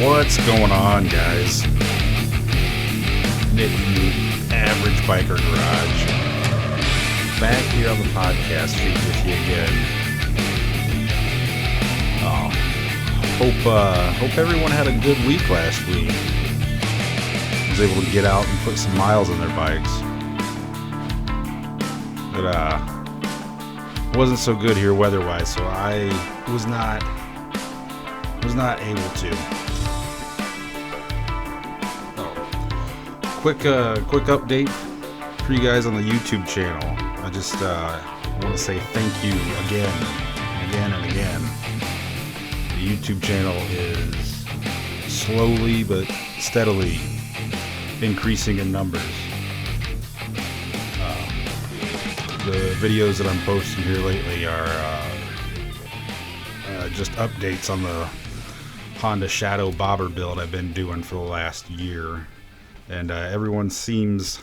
What's going on, guys? Nick from the Average Biker Garage. Back here on the podcast feed with you again. Hope everyone had a good week last week. Was able to get out and put some miles on their bikes. But wasn't so good here weather-wise, so I was not able to. Quick update for you guys on the YouTube channel. I just want to say thank you again and again. The YouTube channel is slowly but steadily increasing in numbers. The videos that I'm posting here lately are just updates on the Honda Shadow bobber build I've been doing for the last year. And everyone seems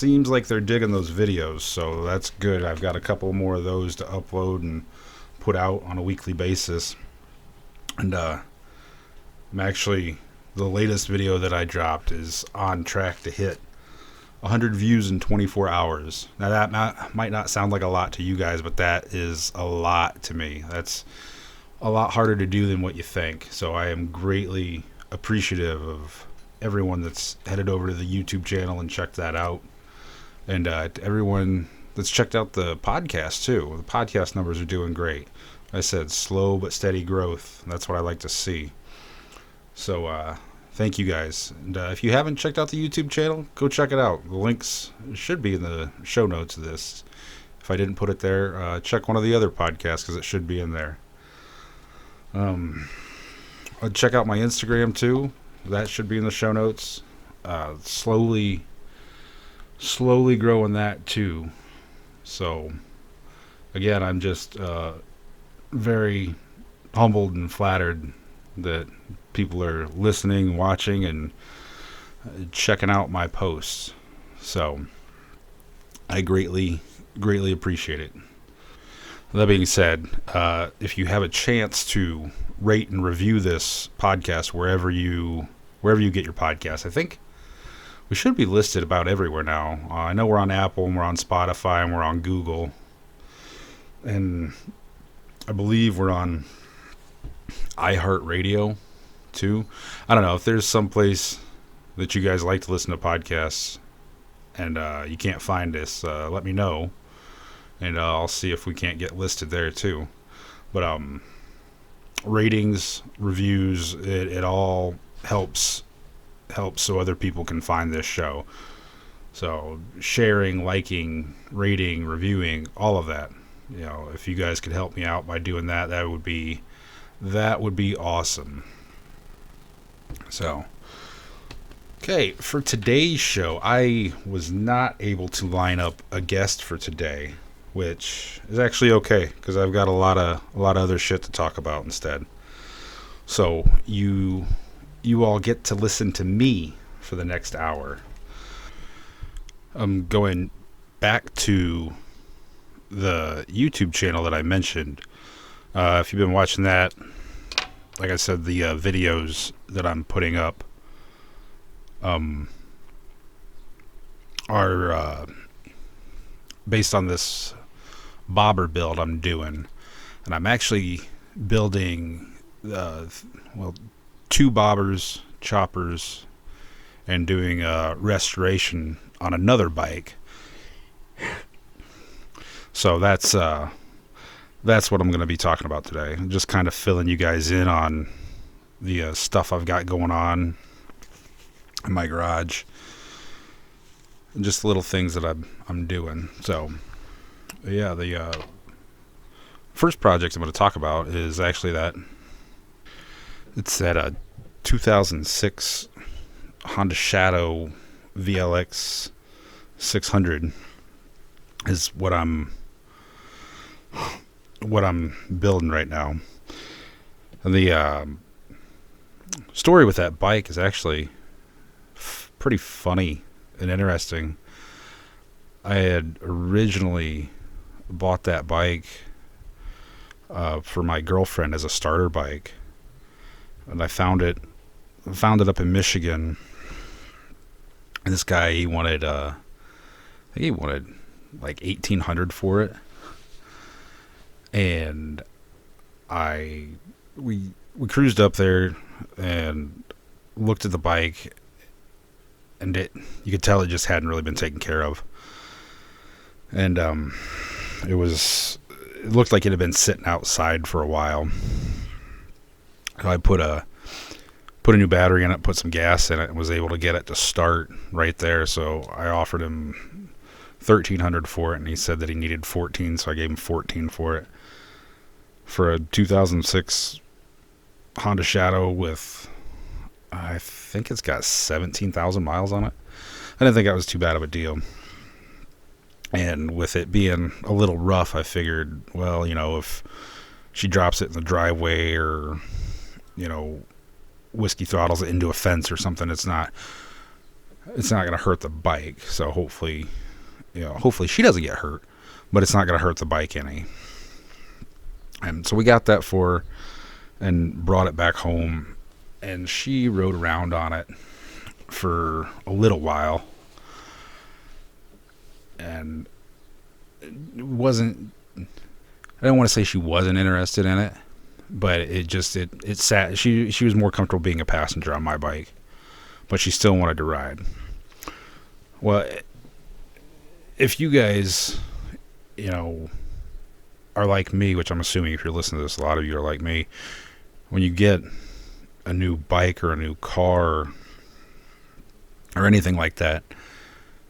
like they're digging those videos, so that's good. I've got a couple more of those to upload and put out on a weekly basis. And I'm actually, the latest video that I dropped is on track to hit 100 views in 24 hours. Now that might not sound like a lot to you guys, but that is a lot to me. That's a lot harder to do than what you think. So I am greatly appreciative of everyone that's headed over to the YouTube channel and checked that out, and to everyone that's checked out the podcast too. The podcast numbers are doing great. I said slow but steady growth. That's what I like to see. So thank you guys, and if you haven't checked out the YouTube channel, go check it out. The links should be in the show notes of this. If I didn't put it there, check one of the other podcasts because it should be in there. I'll check out my Instagram too. That should be in the show notes. Slowly growing that too. So, again, I'm just very humbled and flattered that people are listening, watching, and checking out my posts. So, I greatly appreciate it. That being said, if you have a chance to rate and review this podcast wherever you get your podcast. I think we should be listed about everywhere now. I know we're on Apple and we're on Spotify and we're on Google, and I believe we're on iHeartRadio too. I don't know if there's some place that you guys like to listen to podcasts and you can't find us. Let me know, and I'll see if we can't get listed there too. But ratings, reviews, it all helps so other people can find this show. So sharing, liking, rating, reviewing, all of that. You know, if you guys could help me out by doing that, that would be awesome. So, okay, for today's show, I was not able to line up a guest for today, which is actually okay because I've got a lot of other shit to talk about instead. So you all get to listen to me for the next hour. I'm going back to the YouTube channel that I mentioned. If you've been watching that, like I said, the videos that I'm putting up are based on this bobber build I'm doing, and I'm actually building two bobbers, choppers, and doing restoration on another bike. So that's what I'm going to be talking about today. I'm just kind of filling you guys in on the stuff I've got going on in my garage, and just little things that I'm doing. So yeah, the first project I'm going to talk about is actually that it's that 2006 Honda Shadow VLX 600 is what I'm building right now. And the story with that bike is actually pretty funny and interesting. I had originally bought that bike for my girlfriend as a starter bike, and I found it found it up in Michigan. And this guy, he wanted, I think he wanted like $1,800 for it. And we cruised up there and looked at the bike, and you could tell it just hadn't really been taken care of. And it looked like it had been sitting outside for a while. So I put a new battery in it, put some gas in it, and was able to get it to start right there. So I offered him $1,300 for it, and he said that he needed 14, so I gave him 14 for it. For a 2006 Honda Shadow with, I think it's got 17,000 miles on it. I didn't think that was too bad of a deal. And with it being a little rough, I figured, well, if she drops it in the driveway or, whiskey throttles it into a fence or something, it's not going to hurt the bike. So hopefully she doesn't get hurt, but it's not going to hurt the bike any. And so we got that for her and brought it back home, and she rode around on it for a little while. And I don't want to say she wasn't interested in it, but it sat. She was more comfortable being a passenger on my bike, but she still wanted to ride. Well, if you guys, are like me, which I'm assuming if you're listening to this, a lot of you are like me, when you get a new bike or a new car or anything like that,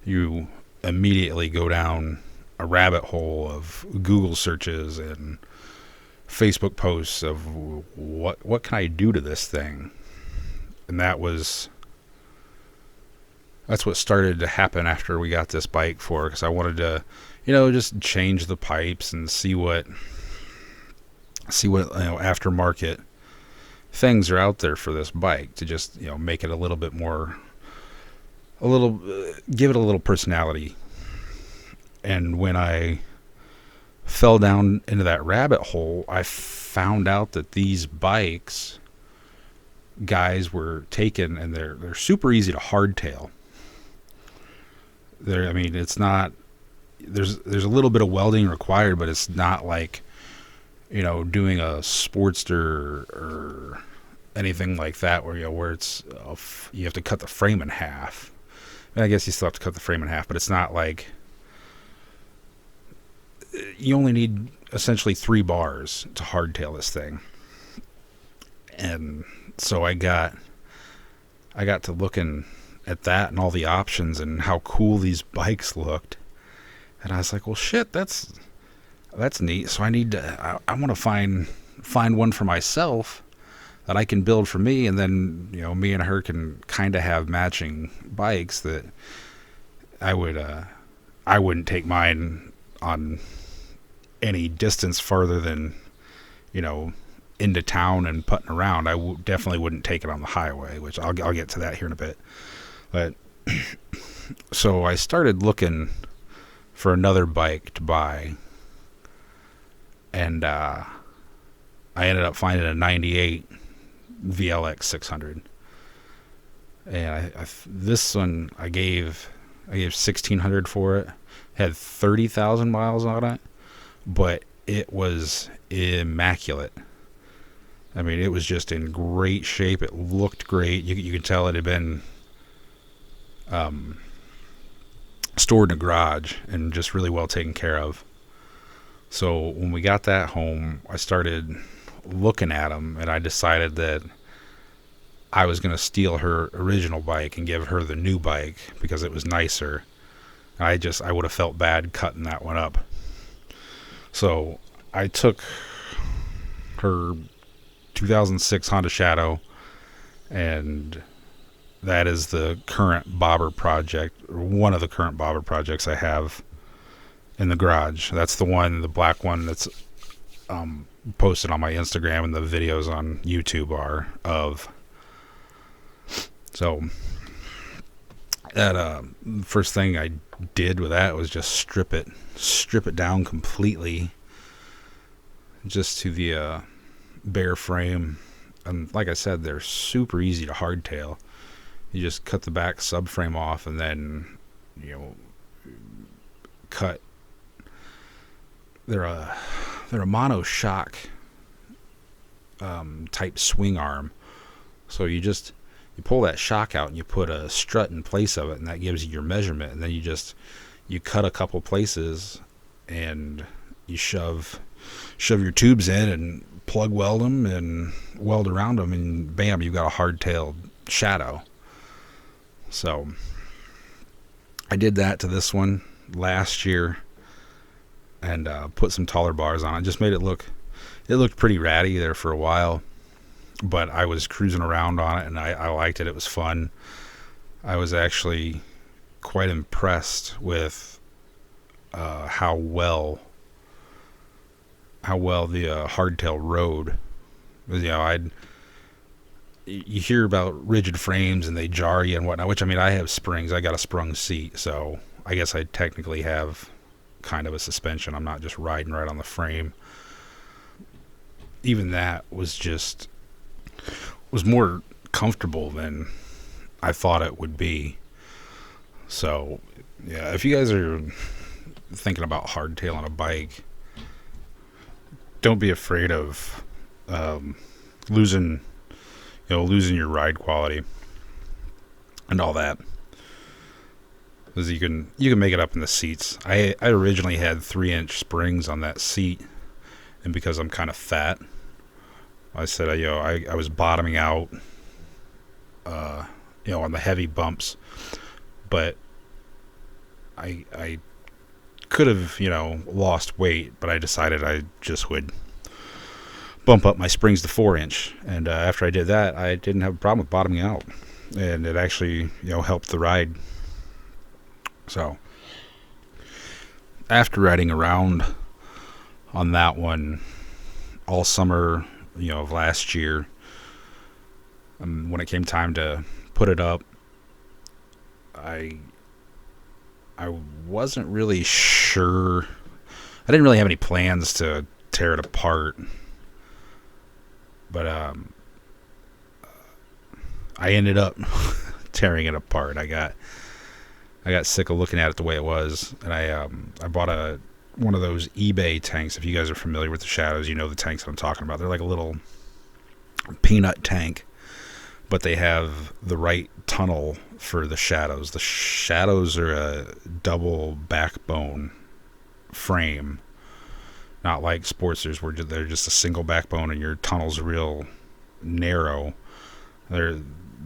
you immediately go down a rabbit hole of Google searches and Facebook posts of what can I do to this thing. And that's what started to happen after we got this bike for her, because I wanted to just change the pipes and see what aftermarket things are out there for this bike to just make it a little bit more, give it a little personality. And when I fell down into that rabbit hole, I found out that these bikes guys were taking, and they're super easy to hardtail. It's not, there's a little bit of welding required, but it's not like doing a Sportster or anything like that where it's you have to cut the frame in half. I guess you still have to cut the frame in half, but it's not like you only need essentially 3 bars to hardtail this thing. And so I got to looking at that and all the options and how cool these bikes looked, and I was like, well, shit, that's neat. So I want to find one for myself that I can build for me, and then me and her can kind of have matching bikes that I wouldn't take mine on any distance farther than into town and putting around. I definitely wouldn't take it on the highway, which I'll get to that here in a bit. But so I started looking for another bike to buy, and I ended up finding a 98 VLX 600. And this one I gave $1,600 for it. Had 30,000 miles on it, but it was immaculate. It was just in great shape. It looked great. You could tell it had been stored in a garage and just really well taken care of. So when we got that home, I started looking at them, and I decided that I was going to steal her original bike and give her the new bike because it was nicer. I would have felt bad cutting that one up. So I took her 2006 Honda Shadow, and that is the current bobber project, or one of the current bobber projects I have in the garage. That's the black one that's posted on my Instagram, and the videos on YouTube are of. So that first thing I did with that was just strip it down completely, just to the bare frame, And like I said, they're super easy to hardtail. You just cut the back subframe off and then, you know, cut. They're a mono shock type swing arm. So you pull that shock out and you put a strut in place of it, and that gives you your measurement. And then you cut a couple places and you shove your tubes in and plug weld them and weld around them, and bam, you've got a hard-tailed shadow. So I did that to this one last year and put some taller bars on it. Just made it looked pretty ratty there for a while, but I was cruising around on it and I liked it. It was fun. I was actually quite impressed with how well the hardtail rode. You know, you hear about rigid frames and they jar you and whatnot, which, I mean, I have springs. I got a sprung seat, so I guess I technically have kind of a suspension. I'm not just riding right on the frame. Even that was more comfortable than I thought it would be. So, yeah, if you guys are thinking about hardtailing a bike, don't be afraid of losing your ride quality and all that, because you can make it up in the seats. I originally had 3-inch springs on that seat, and because I'm kind of fat, I said I was bottoming out on the heavy bumps, but I could have lost weight, but I decided I just would bump up my springs to 4-inch, and after I did that, I didn't have a problem with bottoming out, and it actually helped the ride. So after riding around on that one all summer of last year, when it came time to put it up, I wasn't really sure. I didn't really have any plans to tear it apart, but I ended up tearing it apart. I got sick of looking at it the way it was, and I bought one of those eBay tanks. If you guys are familiar with the Shadows, you know the tanks that I'm talking about. They're like a little peanut tank, but they have the right tunnel for the Shadows. The Shadows are a double backbone frame, not like Sportsters where they're just a single backbone and your tunnel's real narrow.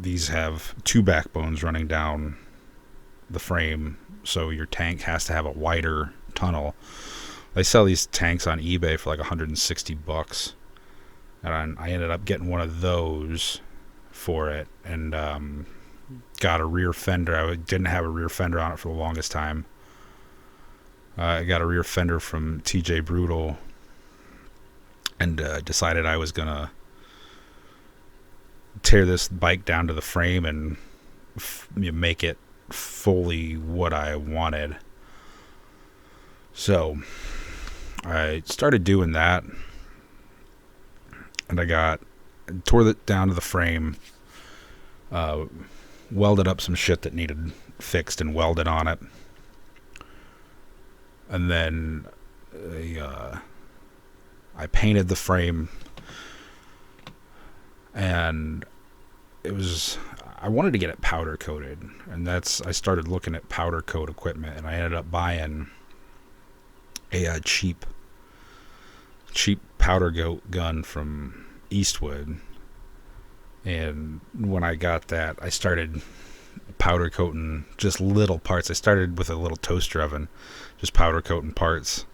These have two backbones running down the frame, so your tank has to have a wider tunnel. They sell these tanks on eBay for like $160, and I ended up getting one of those for it, and got a rear fender. I didn't have a rear fender on it for the longest time. I got a rear fender from TJ Brutal, and decided I was gonna tear this bike down to the frame and make it fully what I wanted. So I started doing that, and I tore it down to the frame, welded up some shit that needed fixed and welded on it, and then I painted the frame, and I wanted to get it powder coated, and I started looking at powder coat equipment, and I ended up buying a cheap powder coat gun from Eastwood. And when I got that, I started powder coating just little parts. I started with a little toaster oven, just powder coating parts,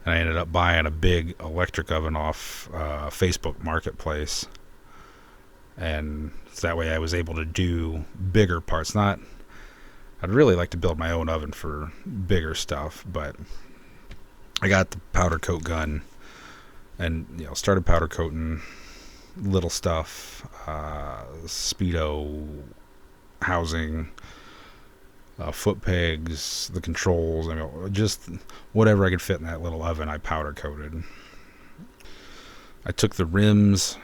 and I ended up buying a big electric oven off Facebook Marketplace, and that way I was able to do bigger parts. I'd really like to build my own oven for bigger stuff, but I got the powder coat gun and started powder coating little stuff, speedo housing, foot pegs, the controls. Just whatever I could fit in that little oven, I powder coated. I took the rims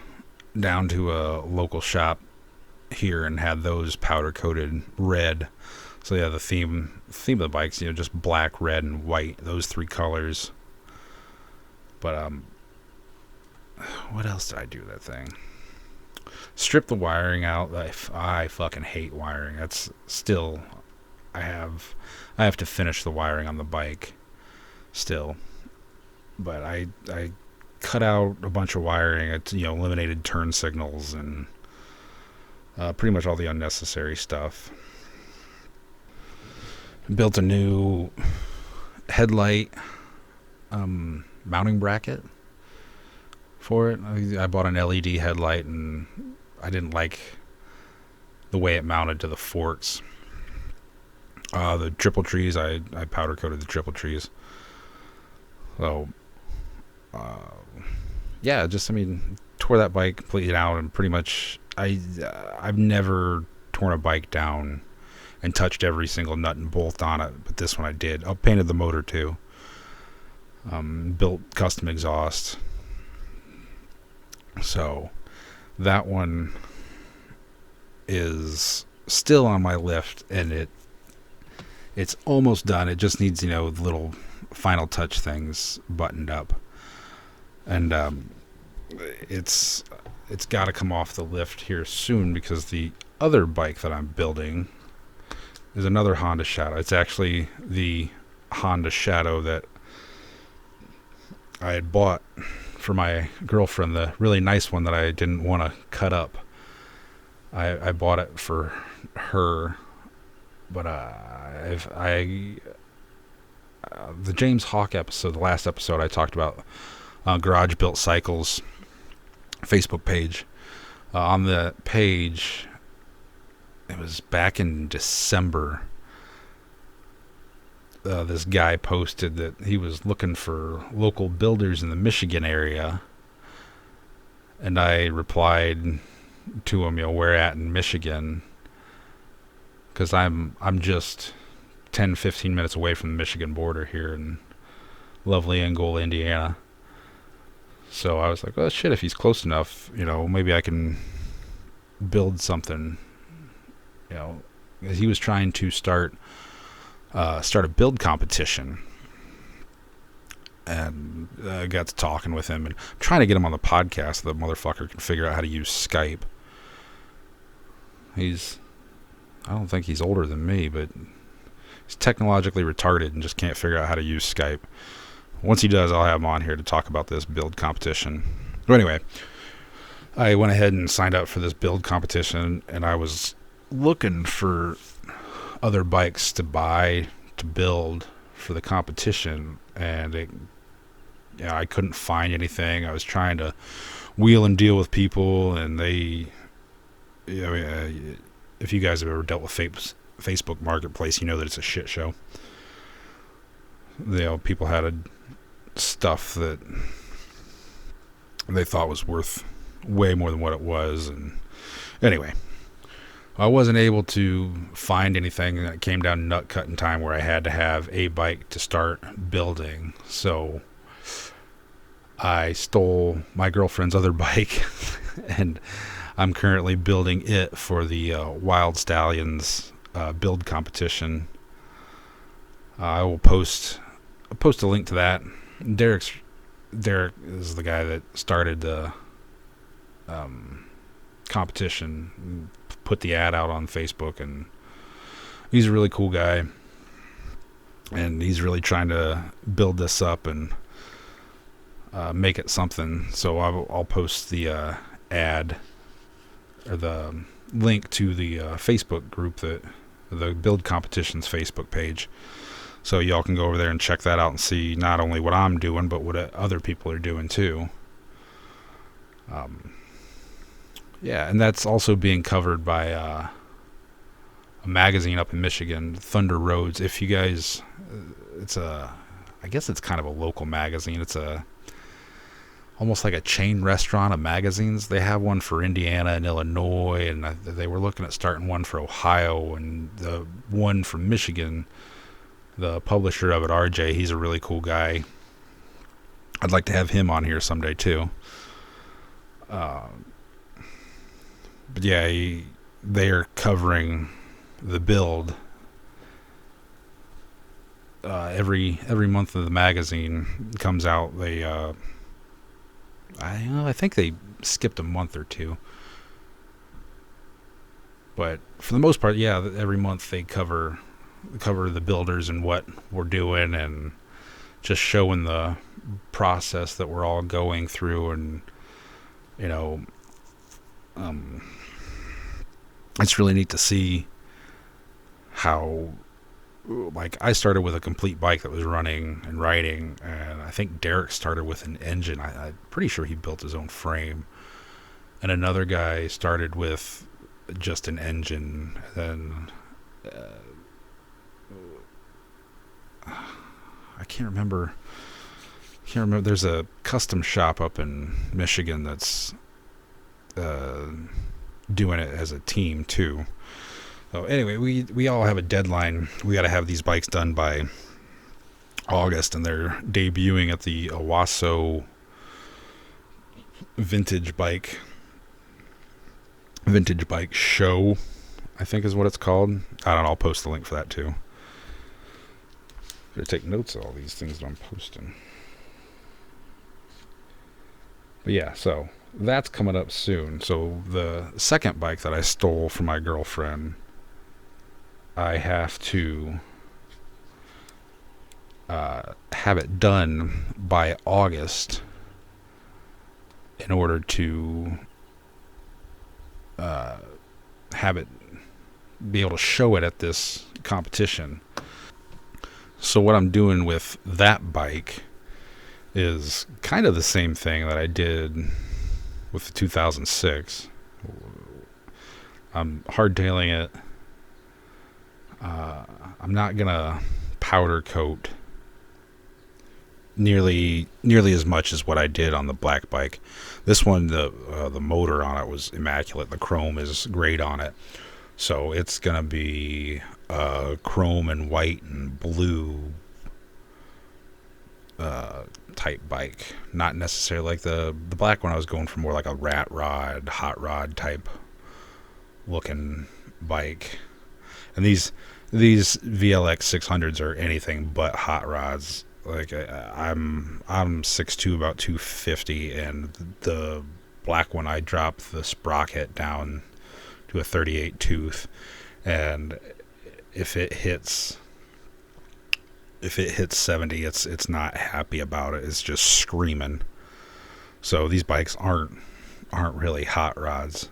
down to a local shop here and had those powder coated red. So yeah, the theme of the bikes, just black, red, and white, those three colors. But what else did I do with that thing? Strip the wiring out. I fucking hate wiring. That's still, I have to finish the wiring on the bike still. But I cut out a bunch of wiring. It eliminated turn signals and pretty much all the unnecessary stuff. Built a new headlight mounting bracket for it. I bought an LED headlight and I didn't like the way it mounted to the forks. The triple trees, I powder coated the triple trees. So, tore that bike completely out, and pretty much I've never torn a bike down and touched every single nut and bolt on it, but this one I did. I painted the motor too. Built custom exhaust. So that one is still on my lift, and it's almost done. It just needs the little final touch things buttoned up, and it's got to come off the lift here soon, because the other bike that I'm building is another Honda Shadow. It's actually the Honda Shadow that I had bought for my girlfriend, the really nice one that I didn't want to cut up. I bought it for her, but the James Hawk episode, the last episode, I talked about Garage Built Cycles Facebook page. On the page, it was back in December, this guy posted that he was looking for local builders in the Michigan area, and I replied to him, where at in Michigan, because I'm just 10-15 minutes away from the Michigan border here in lovely Angola, Indiana. So I was like, well, shit, if he's close enough, maybe I can build something. He was trying to start a build competition, and I got to talking with him, and I'm trying to get him on the podcast so the motherfucker can figure out how to use Skype. I don't think he's older than me, but he's technologically retarded and just can't figure out how to use Skype. Once he does, I'll have him on here to talk about this build competition. But anyway, I went ahead and signed up for this build competition, and I was looking for other bikes to buy to build for the competition, and I couldn't find anything. I was trying to wheel and deal with people, and they, if you guys have ever dealt with Facebook Marketplace, you know that it's a shit show. People had stuff that they thought was worth way more than what it was, and anyway, I wasn't able to find anything, and it came down to nut cutting time where I had to have a bike to start building. So I stole my girlfriend's other bike, and I'm currently building it for the Wild Stallions build competition. I will post a link to that. Derek is the guy that started the competition, put the ad out on Facebook, and he's a really cool guy, and he's really trying to build this up and make it something. So I'll post the ad or the link to the Facebook group, that the build competition's Facebook page, so y'all can go over there and check that out and see not only what I'm doing, but what other people are doing too. Yeah, and that's also being covered by a magazine up in Michigan, Thunder Roads. If you guys, I guess it's kind of a local magazine. It's almost like a chain restaurant of magazines. They have one for Indiana and Illinois, and they were looking at starting one for Ohio, and the one from Michigan, the publisher of it, RJ, he's a really cool guy. I'd like to have him on here someday too. But yeah, they're covering the build every month of the magazine comes out. They I think they skipped a month or two, but for the most part, yeah, every month they cover the builders and what we're doing, and just showing the process that we're all going through. And you know, um, it's really neat to see how, like, I started with a complete bike that was running and riding, and I think Derek started with an engine. I'm pretty sure he built his own frame, and another guy started with just an engine. Then I can't remember. There's a custom shop up in Michigan that's doing it as a team too. So anyway, we all have a deadline. We got to have these bikes done by August, and they're debuting at the Owasso Vintage Bike Show, I think is what it's called. I don't know. I'll post the link for that too. Better take notes of all these things that I'm posting. But yeah, so that's coming up soon. So the second bike that I stole from my girlfriend, I have to have it done by August in order to have it be able to show it at this competition. So what I'm doing with that bike is kind of the same thing that I did with the 2006. I'm hardtailing it. I'm not gonna powder coat nearly as much as what I did on the black bike. This one, the motor on it was immaculate. The chrome is great on it, so it's gonna be chrome and white and blue type bike. Not necessarily like the black one. I was going for more like a rat rod, hot rod type looking bike. And these VLX 600s are anything but hot rods. Like I'm 6'2", about 250, and the black one I dropped the sprocket down to a 38 tooth, and if it hits 70, it's not happy about it. It's just screaming. So these bikes aren't really hot rods.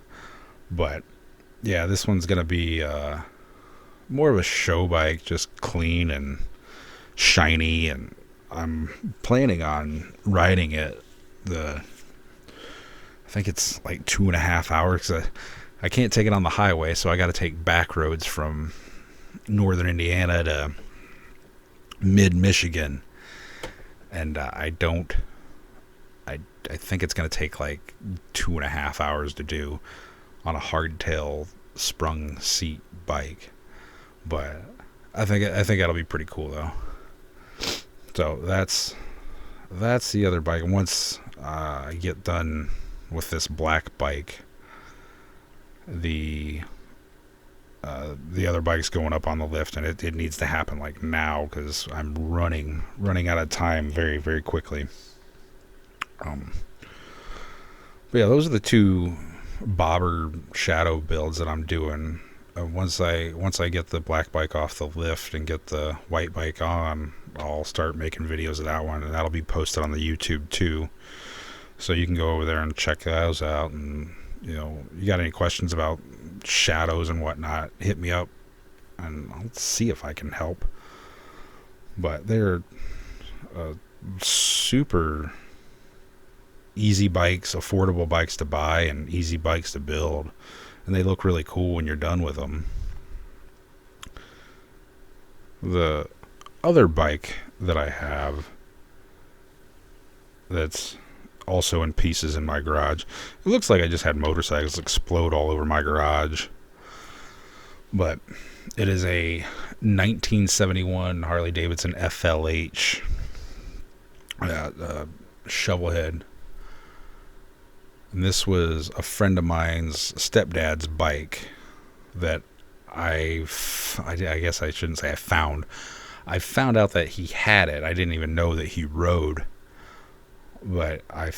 But yeah, this one's gonna be more of a show bike, just clean and shiny, and I'm planning on riding it I think it's like 2.5 hours. I can't take it on the highway, so I got to take back roads from northern Indiana to mid-Michigan, and I think it's going to take like 2.5 hours to do on a hardtail sprung seat bike. But I think that'll be pretty cool though. So that's the other bike. Once I get done with this black bike, the other bike's going up on the lift, and it needs to happen like now, because I'm running out of time very, very quickly. But yeah, those are the two bobber shadow builds that I'm doing. Once I get the black bike off the lift and get the white bike on, I'll start making videos of that one, and that'll be posted on the YouTube too. So you can go over there and check those out. And you got any questions about shadows and whatnot, hit me up, and I'll see if I can help. But they're super easy bikes, affordable bikes to buy, and easy bikes to build. And they look really cool when you're done with them. The other bike that I have that's also in pieces in my garage, it looks like I just had motorcycles explode all over my garage. But it is a 1971 Harley Davidson FLH shovelhead. And this was a friend of mine's stepdad's bike that I guess I shouldn't say I found. I found out that he had it. I didn't even know that he rode. But I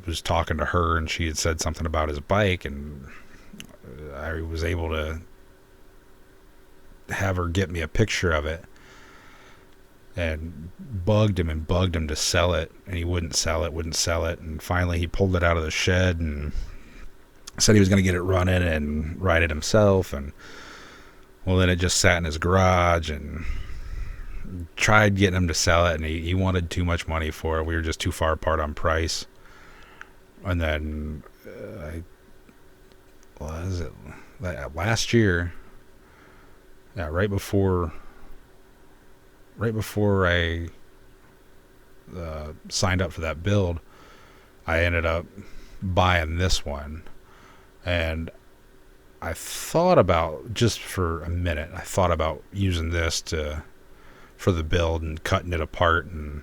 was talking to her, and she had said something about his bike, and I was able to have her get me a picture of it, and bugged him to sell it, and he wouldn't sell it, and finally he pulled it out of the shed and said he was going to get it running and ride it himself. And well, then it just sat in his garage, and tried getting him to sell it, and he wanted too much money for it. We were just too far apart on price. And then last year, right before I signed up for that build, I ended up buying this one. And I thought about, just for a minute, I thought about using this for the build and cutting it apart and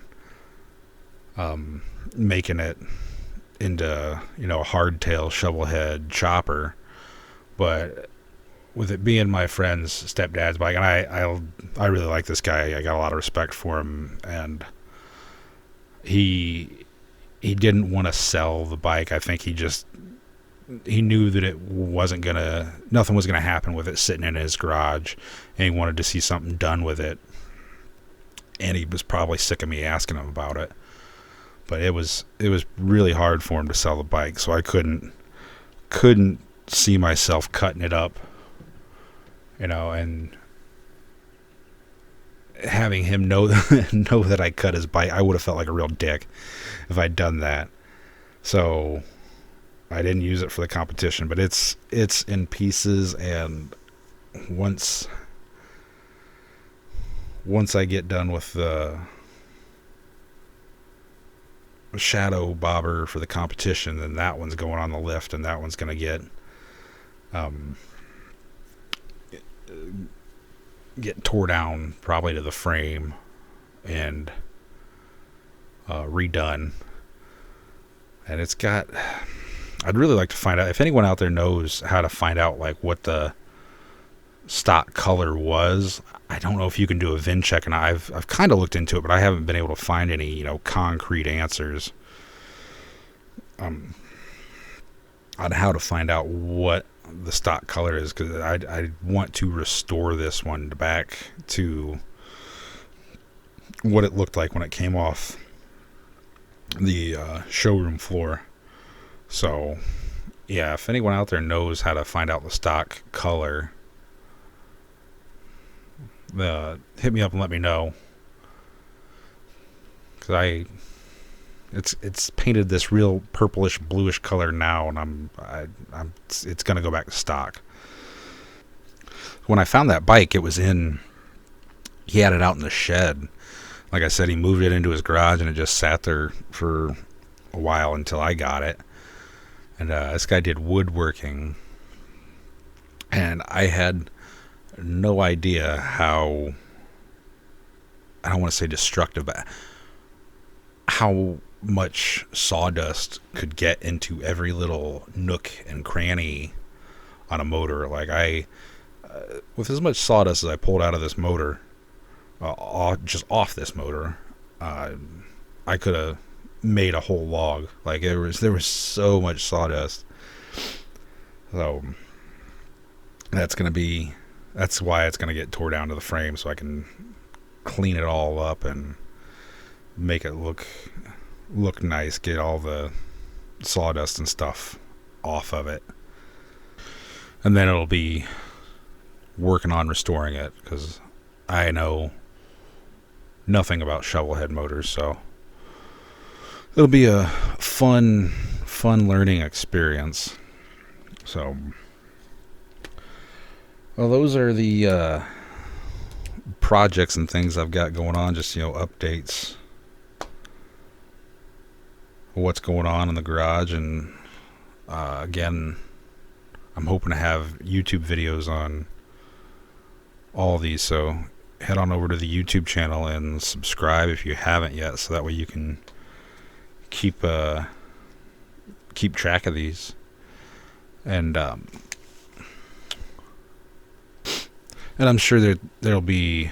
making it into, a hardtail shovel head chopper. But with it being my friend's stepdad's bike, and I really like this guy. I got a lot of respect for him, and he didn't want to sell the bike. I think he knew that nothing was gonna happen with it sitting in his garage, and he wanted to see something done with it. And he was probably sick of me asking him about it. But it was really hard for him to sell the bike, so I couldn't see myself cutting it up, and having him know that I cut his bike. I would have felt like a real dick if I'd done that. So I didn't use it for the competition, but it's in pieces, and once I get done with the shadow bobber for the competition, then that one's going on the lift, and that one's going to get tore down probably to the frame and redone. And I'd really like to find out if anyone out there knows how to find out like what the stock color was. I don't know if you can do a VIN check, and I've kind of looked into it, but I haven't been able to find any concrete answers on how to find out what the stock color is, because I want to restore this one back to what it looked like when it came off the showroom floor. So yeah, if anyone out there knows how to find out the stock color, hit me up and let me know, because it's painted this real purplish bluish color now, and it's gonna go back to stock. When I found that bike, he had it out in the shed. Like I said, he moved it into his garage, and it just sat there for a while until I got it. And this guy did woodworking, and I had no idea how, I don't want to say destructive, but how much sawdust could get into every little nook and cranny on a motor. Like with as much sawdust as I pulled out of this motor, just off this motor, I could have made a whole log. Like there was so much sawdust. So that's why it's gonna get tore down to the frame, so I can clean it all up and make it look nice, get all the sawdust and stuff off of it. And then it'll be working on restoring it, because I know nothing about shovel head motors, so it'll be a fun learning experience. So, well, those are the projects and things I've got going on. Just updates, what's going on in the garage, and again, I'm hoping to have YouTube videos on all of these. So head on over to the YouTube channel and subscribe if you haven't yet, so that way you can keep keep track of these. And I'm sure that there'll be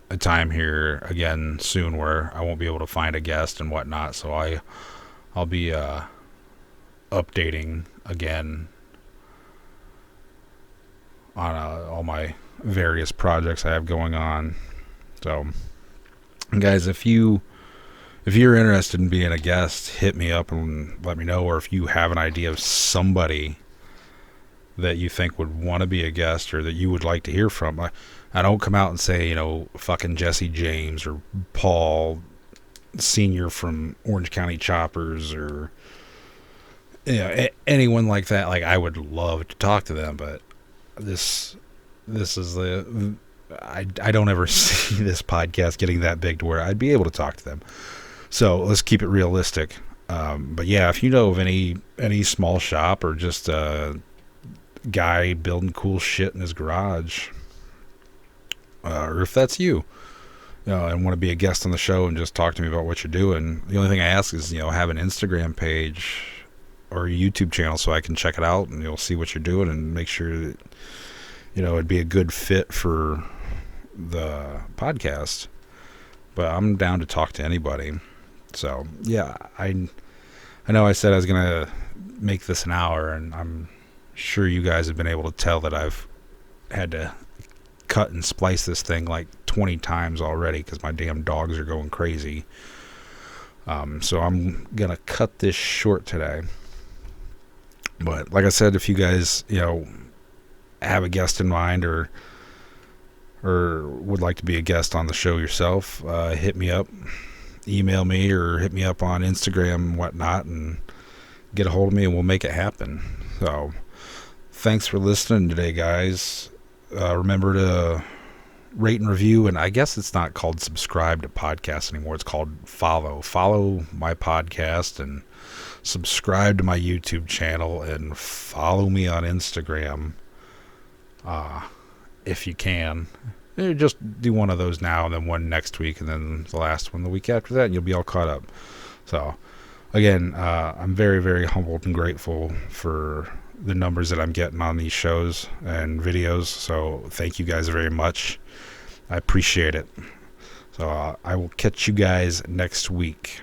a time here again soon where I won't be able to find a guest and whatnot. So I'll be updating again on all my various projects I have going on. So, guys, if you're interested in being a guest, hit me up and let me know. Or if you have an idea of somebody that you think would want to be a guest or that you would like to hear from, I don't come out and say, fucking Jesse James or Paul Senior from Orange County Choppers or anyone like that. Like, I would love to talk to them, but this is I don't ever see this podcast getting that big to where I'd be able to talk to them. So let's keep it realistic. But yeah, if you know of any small shop or just a guy building cool shit in his garage, or if that's you, and want to be a guest on the show and just talk to me about what you're doing, the only thing I ask is, have an Instagram page or a YouTube channel so I can check it out and you'll see what you're doing and make sure that, it'd be a good fit for the podcast. But I'm down to talk to anybody. So, yeah, I know I said I was going to make this an hour, and I'm sure you guys have been able to tell that I've had to cut and splice this thing like 20 times already because my damn dogs are going crazy. So I'm going to cut this short today. But like I said, if you guys, have a guest in mind or would like to be a guest on the show yourself, hit me up, email me, or hit me up on Instagram and whatnot, and get a hold of me and we'll make it happen. So thanks for listening today, guys. Remember to rate and review, and I guess it's not called subscribe to podcasts anymore. It's called follow my podcast, and subscribe to my YouTube channel, and follow me on Instagram. If you can, just do one of those now and then one next week and then the last one the week after that, and you'll be all caught up. So again, I'm very, very humbled and grateful for the numbers that I'm getting on these shows and videos. So thank you guys very much. I appreciate it. So I will catch you guys next week.